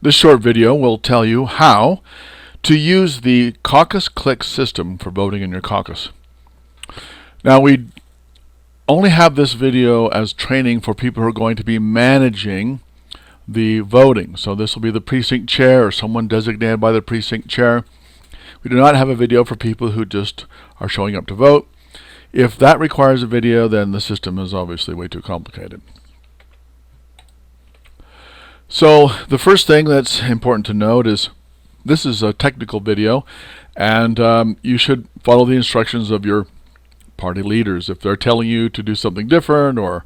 This short video will tell you how to use the BallotClick system for voting in your caucus. Now, we only have this video as training for people who are going to be managing the voting. So this will be the precinct chair or someone designated by the precinct chair. We do not have a video for people who just are showing up to vote. If that requires a video, then the system is obviously way too complicated. So the first thing that's important to note is this is a technical video, and you should follow the instructions of your party leaders. If they're telling you to do something different or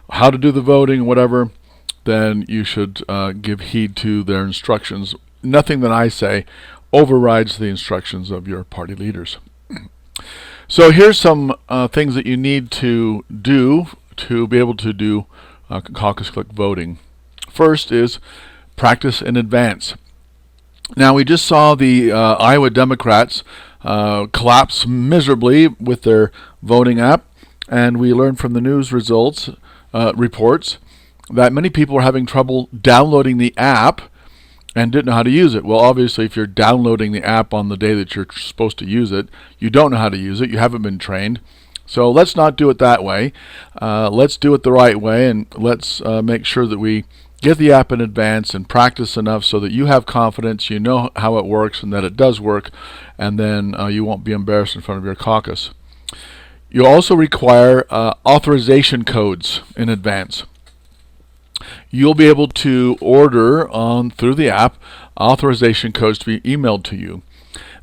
how to do the voting, whatever, then you should give heed to their instructions. Nothing that I say overrides the instructions of your party leaders. So here's some things that you need to do to be able to do BallotClick voting. First is practice in advance. Now, we just saw the Iowa Democrats collapse miserably with their voting app, and we learned from the news reports that many people were having trouble downloading the app and didn't know how to use it. Well, obviously, if you're downloading the app on the day that you're supposed to use it, you don't know how to use it, you haven't been trained. So let's not do it that way. Let's do it the right way, and let's make sure that we get the app in advance and practice enough so that you have confidence, you know how it works and that it does work, and then you won't be embarrassed in front of your caucus. You'll also require authorization codes in advance. You'll be able to order through the app authorization codes to be emailed to you.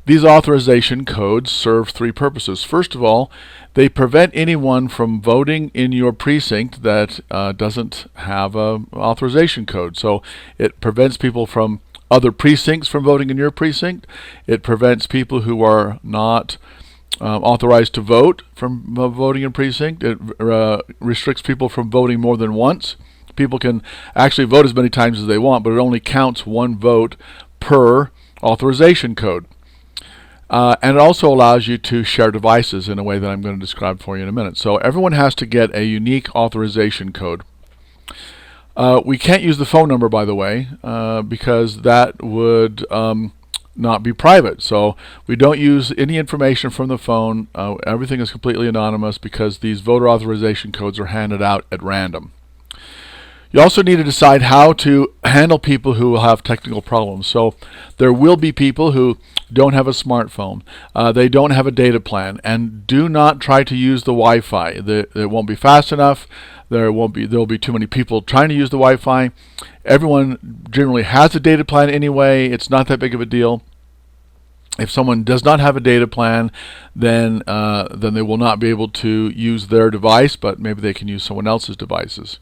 These authorization codes serve three purposes. First of all, they prevent anyone from voting in your precinct that doesn't have an authorization code. So it prevents people from other precincts from voting in your precinct. It prevents people who are not authorized to vote from voting in precinct. It restricts people from voting more than once. People can actually vote as many times as they want, but it only counts one vote per authorization code. And it also allows you to share devices in a way that I'm going to describe for you in a minute. So everyone has to get a unique authorization code. We can't use the phone number, by the way, because that would not be private. So we don't use any information from the phone. Everything is completely anonymous because these voter authorization codes are handed out at random. You also need to decide how to handle people who will have technical problems. So there will be people who don't have a smartphone, they don't have a data plan, and do not try to use the Wi-Fi. It won't be fast enough. There'll be too many people trying to use the Wi-Fi. Everyone generally has a data plan anyway. It's not that big of a deal. If someone does not have a data plan, then they will not be able to use their device, but maybe they can use someone else's devices.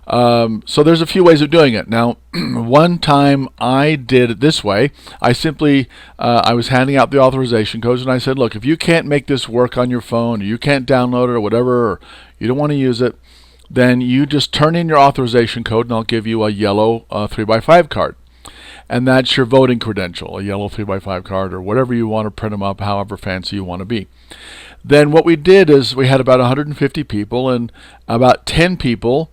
So there's a few ways of doing it. Now, one time I did it this way. I simply, I was handing out the authorization codes, and I said, look, if you can't make this work on your phone, or you can't download it or whatever, or you don't want to use it, then you just turn in your authorization code, and I'll give you a yellow 3x5 card. And that's your voting credential, a yellow 3x5 card, or whatever you want to print them up, however fancy you want to be. Then what we did is we had about 150 people, and about 10 people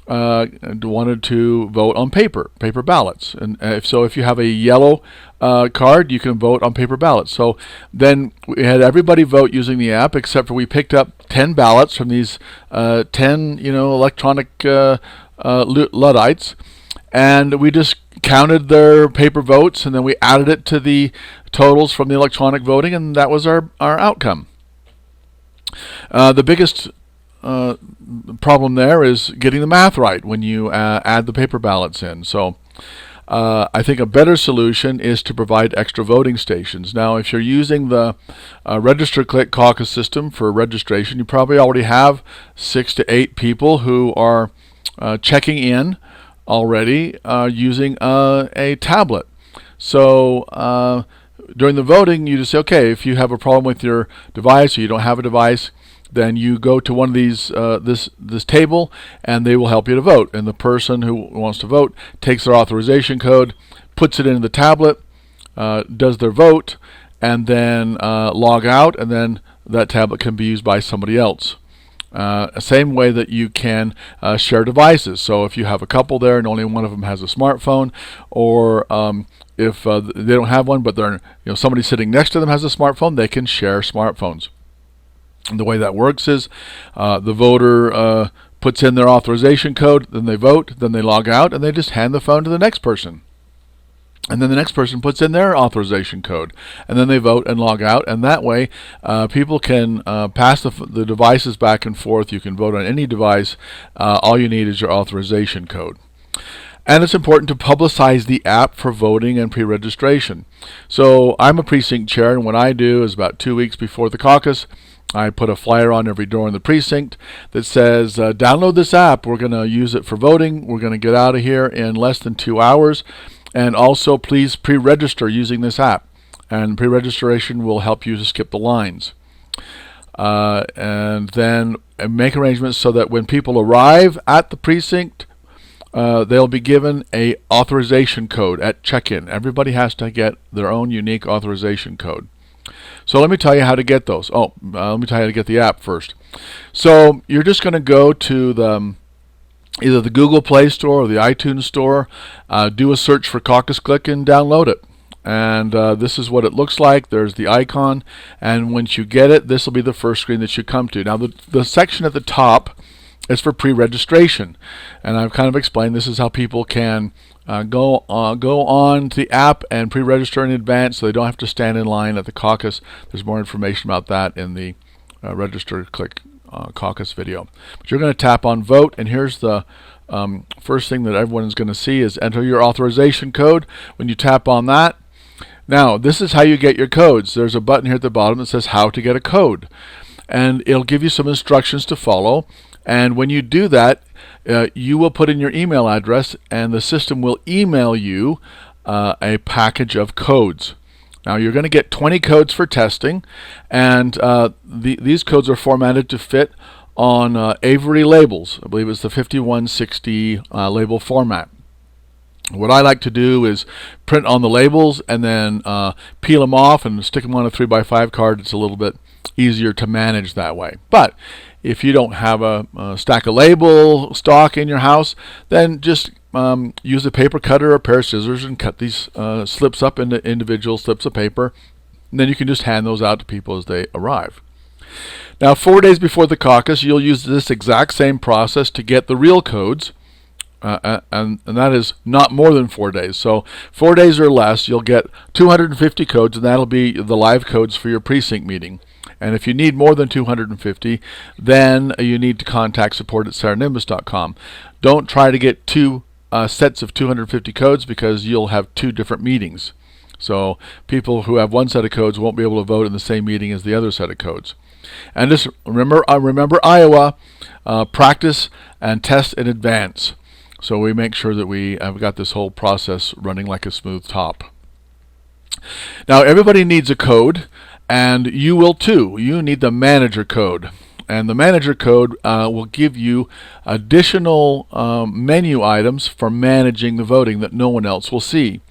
wanted to vote on paper ballots. And if you have a yellow card, you can vote on paper ballots. So then we had everybody vote using the app, except for we picked up 10 ballots from these 10 electronic Luddites, and we just counted their paper votes, and then we added it to the totals from the electronic voting, and that was our outcome. The biggest problem there is getting the math right when you add the paper ballots in. So I think a better solution is to provide extra voting stations. Now, if you're using the BallotClick caucus system for registration, you probably already have 6 to 8 people who are checking in already using a tablet. So during the voting, you just say, okay, if you have a problem with your device or you don't have a device, then you go to one of these this table, and they will help you to vote. And the person who wants to vote takes their authorization code, puts it into the tablet, does their vote, and then log out, and then that tablet can be used by somebody else. Same way that you can share devices. So if you have a couple there and only one of them has a smartphone, or if they don't have one, but somebody sitting next to them has a smartphone, they can share smartphones. And the way that works is the voter puts in their authorization code, then they vote, then they log out, and they just hand the phone to the next person. And then the next person puts in their authorization code, and then they vote and log out. And that way, people can pass the devices back and forth. You can vote on any device. All you need is your authorization code. And it's important to publicize the app for voting and pre-registration. So I'm a precinct chair, and what I do is about 2 weeks before the caucus, I put a flyer on every door in the precinct that says, download this app. We're going to use it for voting. We're going to get out of here in less than 2 hours. And also, please pre-register using this app. And pre-registration will help you to skip the lines. And then make arrangements so that when people arrive at the precinct, they'll be given a authorization code at check-in. Everybody has to get their own unique authorization code. So let me tell you how to get those. Let me tell you how to get the app first. So you're just going to go to either the Google Play Store or the iTunes Store, do a search for BallotClick and download it. And this is what it looks like. There's the icon, and once you get it, this will be the first screen that you come to. Now the section at the top is for pre-registration, and I've kind of explained this is how people can go on to the app and pre-register in advance, so they don't have to stand in line at the caucus. There's more information about that in the BallotClick caucus video. But you're going to tap on vote, and here's the first thing that everyone is going to see is enter your authorization code. When you tap on that, now this is how you get your codes. There's a button here at the bottom that says how to get a code, and it'll give you some instructions to follow. And when you do that, you will put in your email address, and the system will email you a package of codes. Now you're going to get 20 codes for testing, and these codes are formatted to fit on Avery labels. I believe it's the 5160 label format. What I like to do is print on the labels and then peel them off and stick them on a 3x5 card. It's a little bit easier to manage that way. But if you don't have a stack of label stock in your house, then just use a paper cutter or a pair of scissors and cut these slips up into individual slips of paper. And then you can just hand those out to people as they arrive. Now, 4 days before the caucus, you'll use this exact same process to get the real codes. And that is not more than 4 days. So 4 days or less, you'll get 250 codes, and that'll be the live codes for your precinct meeting. And if you need more than 250, then you need to contact support@sarahnimbus.com. Don't try to get two sets of 250 codes, because you'll have two different meetings. So people who have one set of codes won't be able to vote in the same meeting as the other set of codes. And just remember Iowa, practice and test in advance. So we make sure that we have got this whole process running like a smooth top. Now everybody needs a code, and you will too. You need the manager code. And the manager code will give you additional menu items for managing the voting that no one else will see.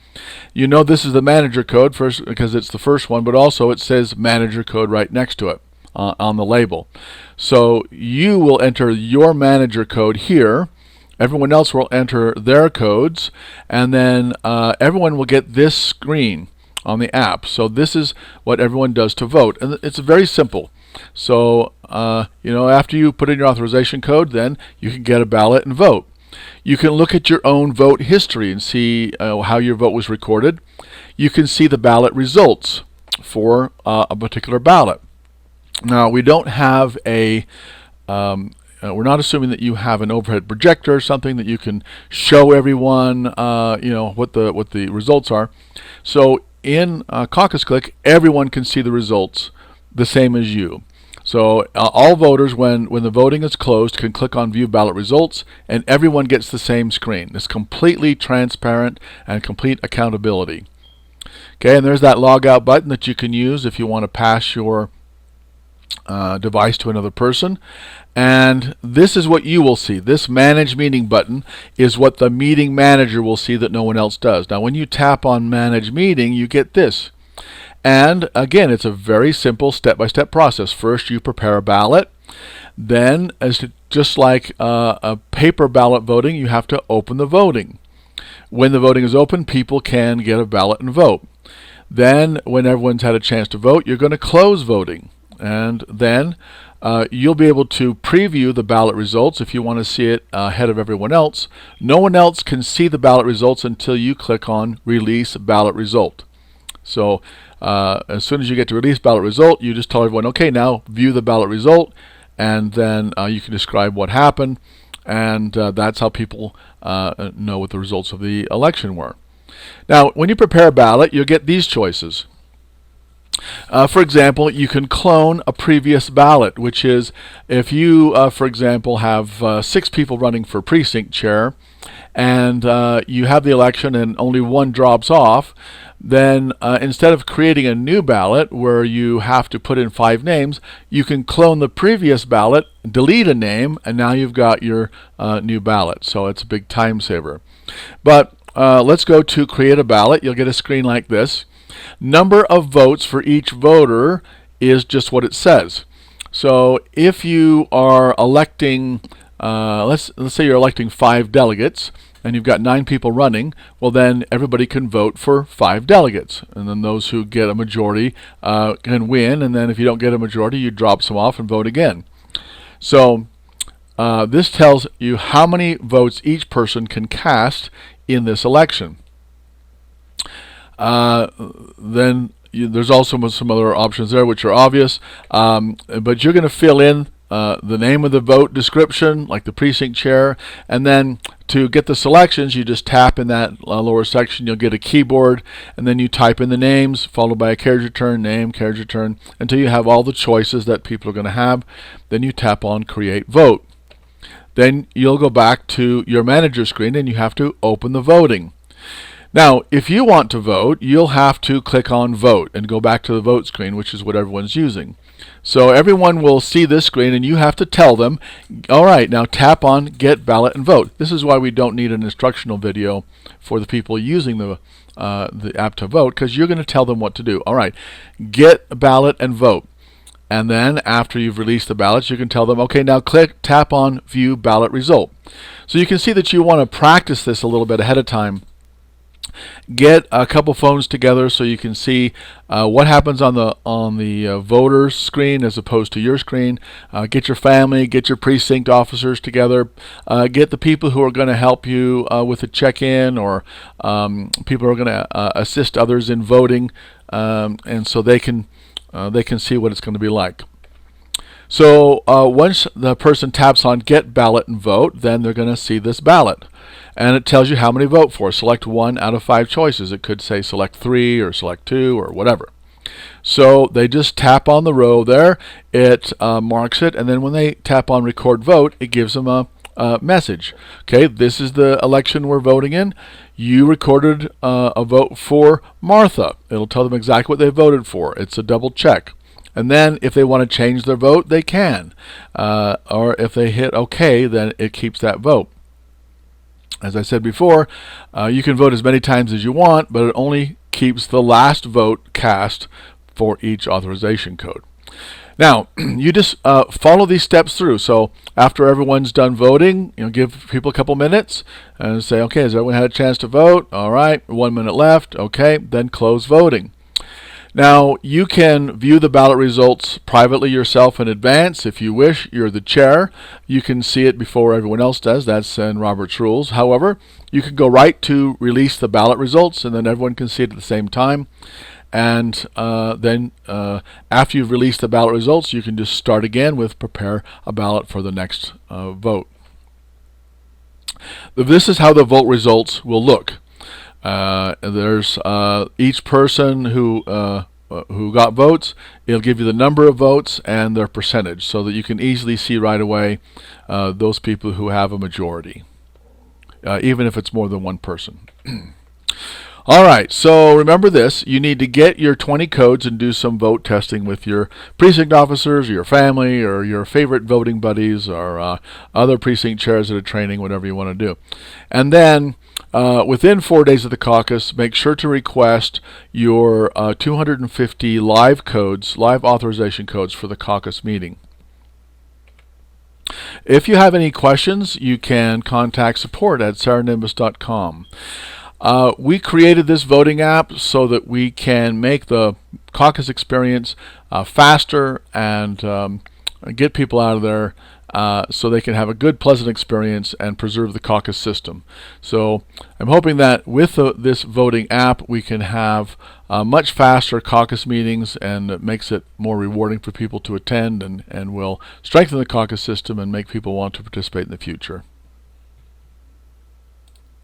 You know this is the manager code first because it's the first one, but also it says manager code right next to it on the label. So you will enter your manager code here. Everyone else will enter their codes, and then everyone will get this screen on the app. So this is what everyone does to vote, and it's very simple. So after you put in your authorization code, then you can get a ballot and vote. You can look at your own vote history and see how your vote was recorded. You can see the ballot results for a particular ballot. Now we don't have a we're not assuming that you have an overhead projector or something that you can show everyone, what the results are. So in BallotClick, everyone can see the results the same as you. So all voters, when the voting is closed, can click on View Ballot Results, and everyone gets the same screen. It's completely transparent and complete accountability. Okay, and there's that log out button that you can use if you want to pass your device to another person. And this is what you will see. This Manage Meeting button is what the meeting manager will see that no one else does. Now when you tap on Manage Meeting, you get this. And again, it's a very simple step-by-step process. First, you prepare a ballot. Then, just like a paper ballot voting, you have to open the voting. When the voting is open, people can get a ballot and vote. Then, when everyone's had a chance to vote, you're going to close voting. And then you'll be able to preview the ballot results if you want to see it ahead of everyone else. No one else can see the ballot results until you click on Release Ballot Result. So as soon as you get to Release Ballot Result, you just tell everyone, okay, now view the ballot result, and then you can describe what happened, and that's how people know what the results of the election were. Now, when you prepare a ballot, you'll get these choices. For example, you can clone a previous ballot, which is if you, for example, have 6 people running for precinct chair, and you have the election and only one drops off, then instead of creating a new ballot where you have to put in 5 names, you can clone the previous ballot, delete a name, and now you've got your new ballot. So it's a big time saver. But let's go to create a ballot. You'll get a screen like this. Number of votes for each voter is just what it says. So if you are electing, let's say you're electing 5 delegates, and you've got 9 people running, well then everybody can vote for 5 delegates. And then those who get a majority can win, and then if you don't get a majority, you drop some off and vote again. So this tells you how many votes each person can cast in this election. Then there's also some other options there which are obvious, but you're going to fill in the name of the vote description, like the precinct chair, and then to get the selections, you just tap in that lower section. You'll get a keyboard, and then you type in the names, followed by a carriage return, name, carriage return, until you have all the choices that people are going to have. Then you tap on Create Vote. Then you'll go back to your manager screen, and you have to open the voting. Now, if you want to vote, you'll have to click on Vote and go back to the vote screen, which is what everyone's using. So everyone will see this screen, and you have to tell them, all right, now tap on Get Ballot and Vote. This is why we don't need an instructional video for the people using the app to vote, because you're going to tell them what to do. All right, get ballot and vote. And then after you've released the ballots, you can tell them, okay, now tap on View Ballot Result. So you can see that you want to practice this a little bit ahead of time. Get a couple phones together so you can see what happens on the voter screen as opposed to your screen. Get your family, get your precinct officers together, get the people who are going to help you with a check-in, or people who are going to assist others in voting, and so they can see what it's going to be like. So once the person taps on Get Ballot and Vote, then they're going to see this ballot. And it tells you how many to vote for. Select 1 out of 5 choices. It could say select 3 or select 2 or whatever. So they just tap on the row there. It marks it. And then when they tap on Record Vote, it gives them a message. Okay, this is the election we're voting in. You recorded a vote for Martha. It'll tell them exactly what they voted for. It's a double check. And then if they want to change their vote, they can. Or if they hit OK, then it keeps that vote. As I said before, you can vote as many times as you want, but it only keeps the last vote cast for each authorization code. Now, you just follow these steps through. So after everyone's done voting, give people a couple minutes and say, okay, has everyone had a chance to vote? All right, 1 minute left. Okay, then close voting. Now, you can view the ballot results privately yourself in advance. If you wish, you're the chair. You can see it before everyone else does. That's in Robert's Rules. However, you can go right to Release the Ballot Results, and then everyone can see it at the same time. And then after you've released the ballot results, you can just start again with Prepare a Ballot for the next vote. This is how the vote results will look. There's each person who got votes. It'll give you the number of votes and their percentage, so that you can easily see right away those people who have a majority, even if it's more than one person. All right, so remember this. You need to get your 20 codes and do some vote testing with your precinct officers, your family, or your favorite voting buddies, or other precinct chairs that are training, whatever you want to do. And then within 4 days of the caucus, make sure to request your 250 live codes, live authorization codes for the caucus meeting. If you have any questions, you can contact support@saranimbus.com. We created this voting app so that we can make the caucus experience faster and get people out of there so they can have a good, pleasant experience and preserve the caucus system. So I'm hoping that with this voting app we can have much faster caucus meetings, and it makes it more rewarding for people to attend, and will strengthen the caucus system and make people want to participate in the future.